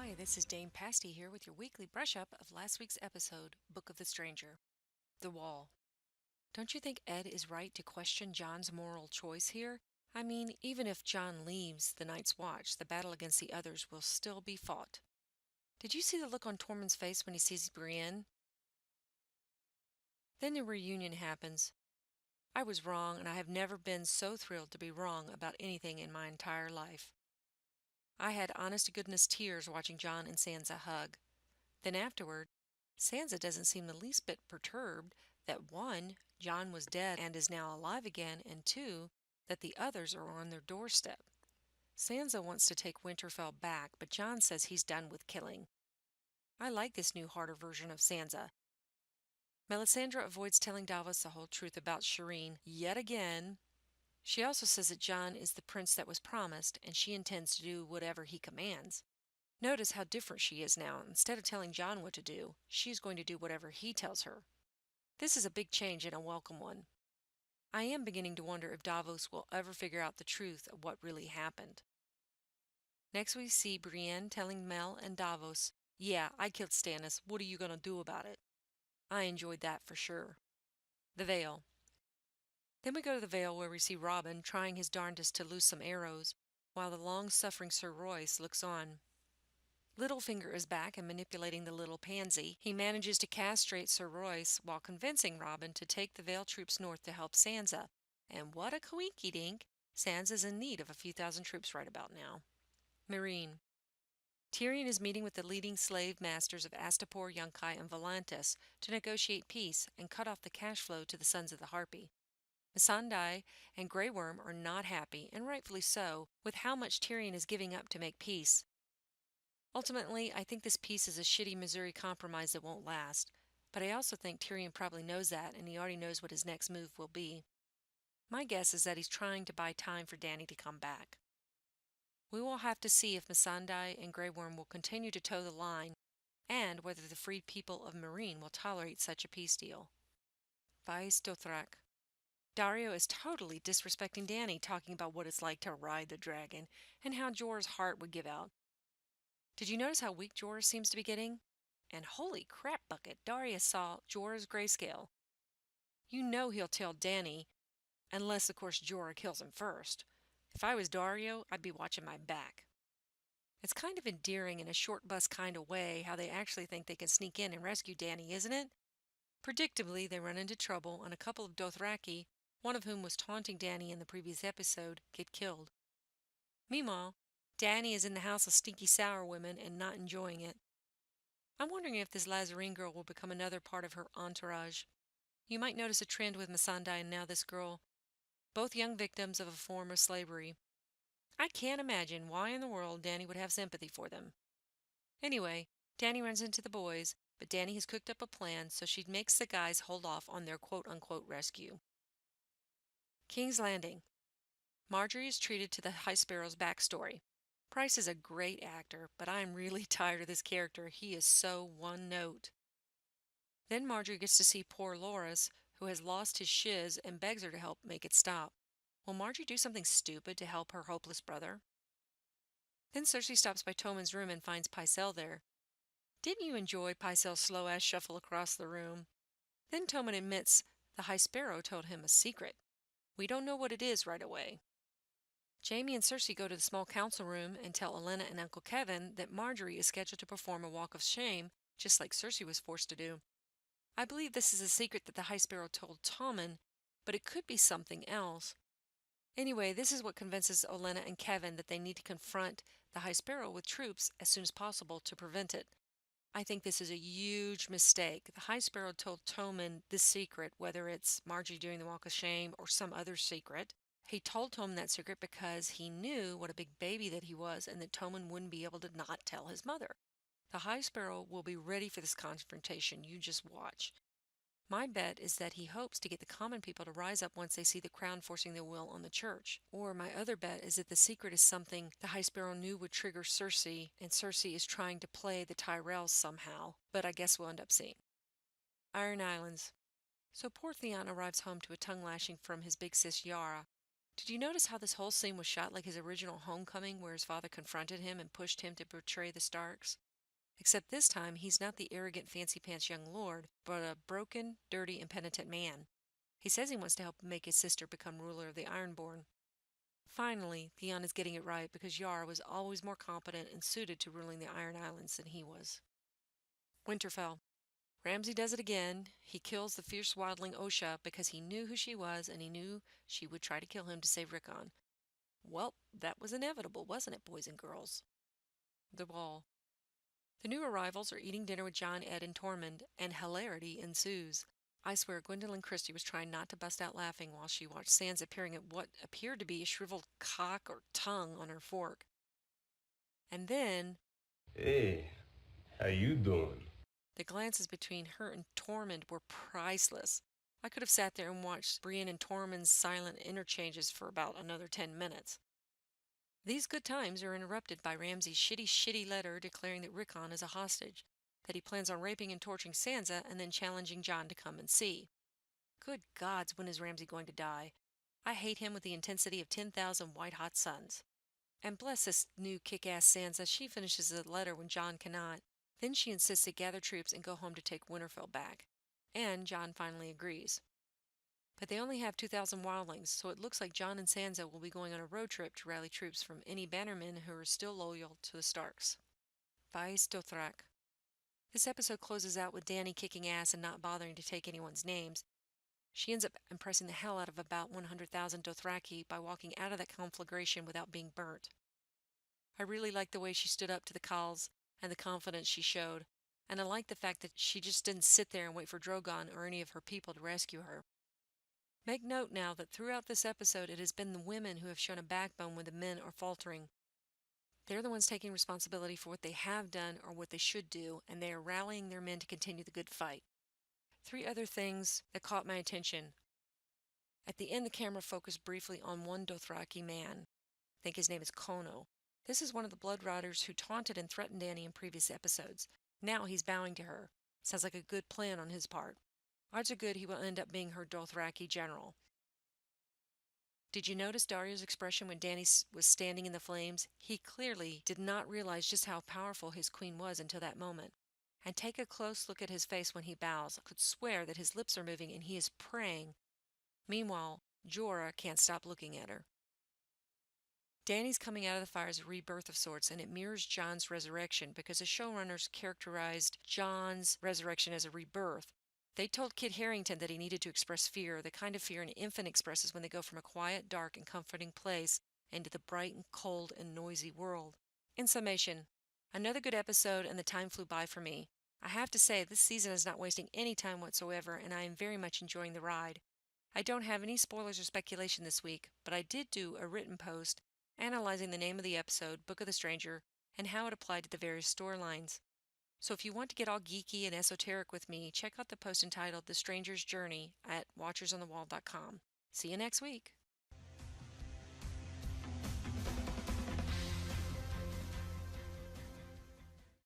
Hi, this is Dame Pasty here with your weekly brush up of last week's episode, Book of the Stranger. The Wall. Don't you think Ed is right to question John's moral choice here? I mean, even if John leaves the Night's Watch, the battle against the others will still be fought. Did you see the look on Tormund's face when he sees Brienne? Then the reunion happens. I was wrong, and I have never been so thrilled to be wrong about anything in my entire life. I had honest-to-goodness tears watching John and Sansa hug. Then afterward, Sansa doesn't seem the least bit perturbed that one, John was dead and is now alive again, and two, that the others are on their doorstep. Sansa wants to take Winterfell back, but John says he's done with killing. I like this new, harder version of Sansa. Melisandre avoids telling Davos the whole truth about Shireen yet again. She also says that John is the prince that was promised, and she intends to do whatever he commands. Notice how different she is now. Instead of telling John what to do, she's going to do whatever he tells her. This is a big change and a welcome one. I am beginning to wonder if Davos will ever figure out the truth of what really happened. Next we see Brienne telling Mel and Davos, "Yeah, I killed Stannis. What are you going to do about it?" I enjoyed that for sure. The Vale. Then we go to the Vale where we see Robin trying his darndest to loose some arrows, while the long-suffering Sir Royce looks on. Littlefinger is back and manipulating the little pansy. He manages to castrate Sir Royce while convincing Robin to take the Vale troops north to help Sansa. And what a coinky-dink! Sansa's in need of a few thousand troops right about now. Meereen. Tyrion is meeting with the leading slave masters of Astapor, Yunkai, and Volantis to negotiate peace and cut off the cash flow to the Sons of the Harpy. Missandei and Grey Worm are not happy, and rightfully so, with how much Tyrion is giving up to make peace. Ultimately, I think this peace is a shitty Missouri compromise that won't last, but I also think Tyrion probably knows that, and he already knows what his next move will be. My guess is that he's trying to buy time for Dany to come back. We will have to see if Missandei and Grey Worm will continue to toe the line, and whether the freed people of Meereen will tolerate such a peace deal. Vaes Dothrak. Dario is totally disrespecting Dany, talking about what it's like to ride the dragon, and how Jorah's heart would give out. Did you notice how weak Jorah seems to be getting? And holy crap bucket, Dario saw Jorah's grayscale. You know he'll tell Dany, unless of course Jorah kills him first. If I was Dario, I'd be watching my back. It's kind of endearing in a short bus kind of way how they actually think they can sneak in and rescue Dany, isn't it? Predictably, they run into trouble and a couple of Dothraki, one of whom was taunting Dany in the previous episode, get killed. Meanwhile, Dany is in the house of stinky sour women and not enjoying it. I'm wondering if this Lazarine girl will become another part of her entourage. You might notice a trend with Missandei and now this girl, both young victims of a form of slavery. I can't imagine why in the world Dany would have sympathy for them. Anyway, Dany runs into the boys, but Dany has cooked up a plan so she makes the guys hold off on their quote-unquote rescue. King's Landing. Marjorie is treated to the High Sparrow's backstory. Price is a great actor, but I'm really tired of this character. He is so one note. Then Marjorie gets to see poor Loras, who has lost his shiz and begs her to help make it stop. Will Marjorie do something stupid to help her hopeless brother? Then Cersei stops by Tommen's room and finds Pycelle there. Didn't you enjoy Pycelle's slow-ass shuffle across the room? Then Tommen admits the High Sparrow told him a secret. We don't know what it is right away. Jaime and Cersei go to the small council room and tell Olenna and Uncle Kevin that Marjorie is scheduled to perform a walk of shame, just like Cersei was forced to do. I believe this is a secret that the High Sparrow told Tommen, but it could be something else. Anyway, this is what convinces Olenna and Kevin that they need to confront the High Sparrow with troops as soon as possible to prevent it. I think this is a huge mistake. The High Sparrow told Tommen this secret, whether it's Marjorie doing the Walk of Shame or some other secret. He told Tommen that secret because he knew what a big baby that he was and that Tommen wouldn't be able to not tell his mother. The High Sparrow will be ready for this confrontation. You just watch. My bet is that he hopes to get the common people to rise up once they see the crown forcing their will on the church. Or my other bet is that the secret is something the High Sparrow knew would trigger Cersei, and Cersei is trying to play the Tyrells somehow. But I guess we'll end up seeing. Iron Islands. So poor Theon arrives home to a tongue lashing from his big sis Yara. Did you notice how this whole scene was shot like his original Homecoming, where his father confronted him and pushed him to betray the Starks? Except this time, he's not the arrogant, fancy pants young lord, but a broken, dirty, impenitent man. He says he wants to help make his sister become ruler of the Ironborn. Finally, Theon is getting it right because Yara was always more competent and suited to ruling the Iron Islands than he was. Winterfell. Ramsay does it again. He kills the fierce wildling Osha because he knew who she was and he knew she would try to kill him to save Rickon. Well, that was inevitable, wasn't it, boys and girls? The Wall. The new arrivals are eating dinner with John, Ed, and Tormund, and hilarity ensues. I swear Gwendolyn Christie was trying not to bust out laughing while she watched Sansa peering at what appeared to be a shriveled cock or tongue on her fork. And then Hey, how you doing? the glances between her and Tormund were priceless. I could have sat there and watched Brienne and Tormund's silent interchanges for about another 10 minutes. These good times are interrupted by Ramsay's shitty letter declaring that Rickon is a hostage, that he plans on raping and torturing Sansa and then challenging Jon to come and see. Good gods, when is Ramsay going to die? I hate him with the intensity of 10,000 white-hot suns. And bless this new kick-ass Sansa, she finishes the letter when Jon cannot. Then she insists they gather troops and go home to take Winterfell back. And Jon finally agrees. But they only have 2,000 wildlings, so it looks like Jon and Sansa will be going on a road trip to rally troops from any bannermen who are still loyal to the Starks. Vice Dothrak. This episode closes out with Dany kicking ass and not bothering to take anyone's names. She ends up impressing the hell out of about 100,000 Dothraki by walking out of that conflagration without being burnt. I really liked the way she stood up to the Khals and the confidence she showed, and I liked the fact that she just didn't sit there and wait for Drogon or any of her people to rescue her. Make note now that throughout this episode it has been the women who have shown a backbone when the men are faltering. They're the ones taking responsibility for what they have done or what they should do, and they are rallying their men to continue the good fight. 3 other things that caught my attention. At the end, the camera focused briefly on one Dothraki man. I think his name is Kono. This is one of the Blood Riders who taunted and threatened Dany in previous episodes. Now he's bowing to her. Sounds like a good plan on his part. Odds are good he will end up being her Dothraki general. Did you notice Dario's expression when Dany was standing in the flames? He clearly did not realize just how powerful his queen was until that moment. And take a close look at his face when he bows. I could swear that his lips are moving and he is praying. Meanwhile, Jorah can't stop looking at her. Dany's coming out of the fire is a rebirth of sorts, and it mirrors Jon's resurrection because the showrunners characterized Jon's resurrection as a rebirth. They told Kit Harington that he needed to express fear, the kind of fear an infant expresses when they go from a quiet, dark, and comforting place into the bright and cold and noisy world. In summation, another good episode, and the time flew by for me. I have to say, this season is not wasting any time whatsoever, and I am very much enjoying the ride. I don't have any spoilers or speculation this week, but I did do a written post analyzing the name of the episode, Book of the Stranger, and how it applied to the various storylines. So if you want to get all geeky and esoteric with me, check out the post entitled The Stranger's Journey at watchersonthewall.com. See you next week.